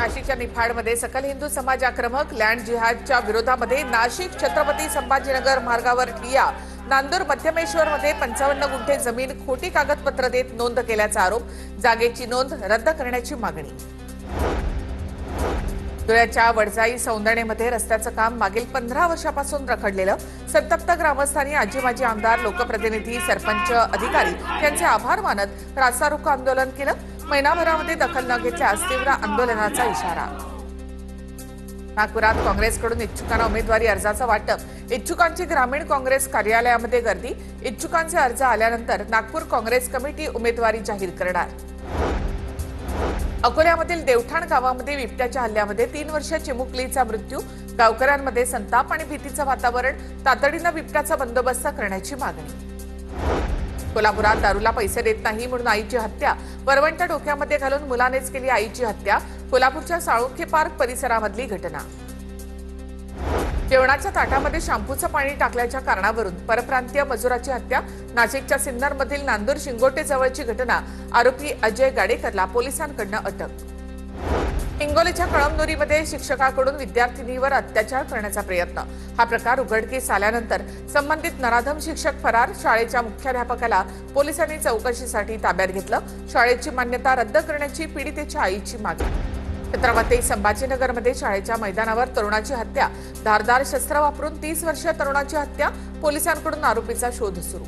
नाशिकच्या निफाडमध्ये सकल हिंदू समाज आक्रमक लँड जिहादच्या विरोधामध्ये नाशिक छत्रपती संभाजीनगर मार्गावर ठिय्या नांदूर मध्यमेश्वरमध्ये 55 गुंठे जमीन खोटी कागदपत्र देत नोंद केल्याचा आरोप, जागेची नोंद रद्द करण्याची मागणी। धुळ्याच्या वडजाई सौंदर्यमध्ये रस्त्याचं काम मागील 15 वर्षापासून रखडलेलं, संतप्त ग्रामस्थांनी आजी माजी आमदार, लोकप्रतिनिधी, सरपंच, अधिकारी यांचे आभार मानत रास्ता रोको आंदोलन केलं। महिनाभरामध्ये दखल न घेतल्यास तीव्र आंदोलनाचा इशारा। नागपुरात काँग्रेसकडून इच्छुकांना उमेदवारी अर्जाचं वाटप, इच्छुकांची ग्रामीण काँग्रेस कार्यालयामध्ये गर्दी, इच्छुकांचे अर्ज आल्यानंतर नागपूर काँग्रेस कमिटी उमेदवारी जाहीर करणार। अकोल्यामधील देवठाण गावामध्ये बिबट्याच्या हल्ल्यामध्ये 3 वर्षीय चिमुकलीचा मृत्यू, गावकऱ्यांमध्ये संताप आणि भीतीचं वातावरण, तातडीनं बिबट्याचा बंदोबस्त करण्याची मागणी। कोल्हापुरात दारूला पैसे देत नाही म्हणून आईची हत्या, वरवंटा डोक्यामध्ये घालून मुलानेच केली आईची हत्या, कोल्हापूरच्या साळुंखे पार्क परिसरामधली घटना। जेवणाच्या ताटामध्ये शॅम्पूचं पाणी टाकल्याच्या कारणावरून परप्रांतीय मजुराची हत्या, नाशिकच्या सिन्नरमधील नांदूर शिंगोटे जवळची घटना, आरोपी अजय गाडेकरला पोलिसांकडून अटक। हिंगोलीच्या कळमनुरीमध्ये शिक्षकाकडून विद्यार्थिनीवर अत्याचार करण्याचा प्रयत्न, हा प्रकार उघडकीस आल्यानंतर संबंधित नराधम शिक्षक फरार, शाळेच्या मुख्याध्यापकाला पोलिसांनी चौकशीसाठी ताब्यात घेतलं, शाळेची मान्यता रद्द करण्याची पीडितेच्या आईची मागणी। छत्रपती संभाजीनगरमध्ये शाळेच्या मैदानावर तरुणाची हत्या, धारदार शस्त्र वापरून 30 वर्षीय तरुणाची हत्या, पोलिसांकडून आरोपीचा शोध सुरू।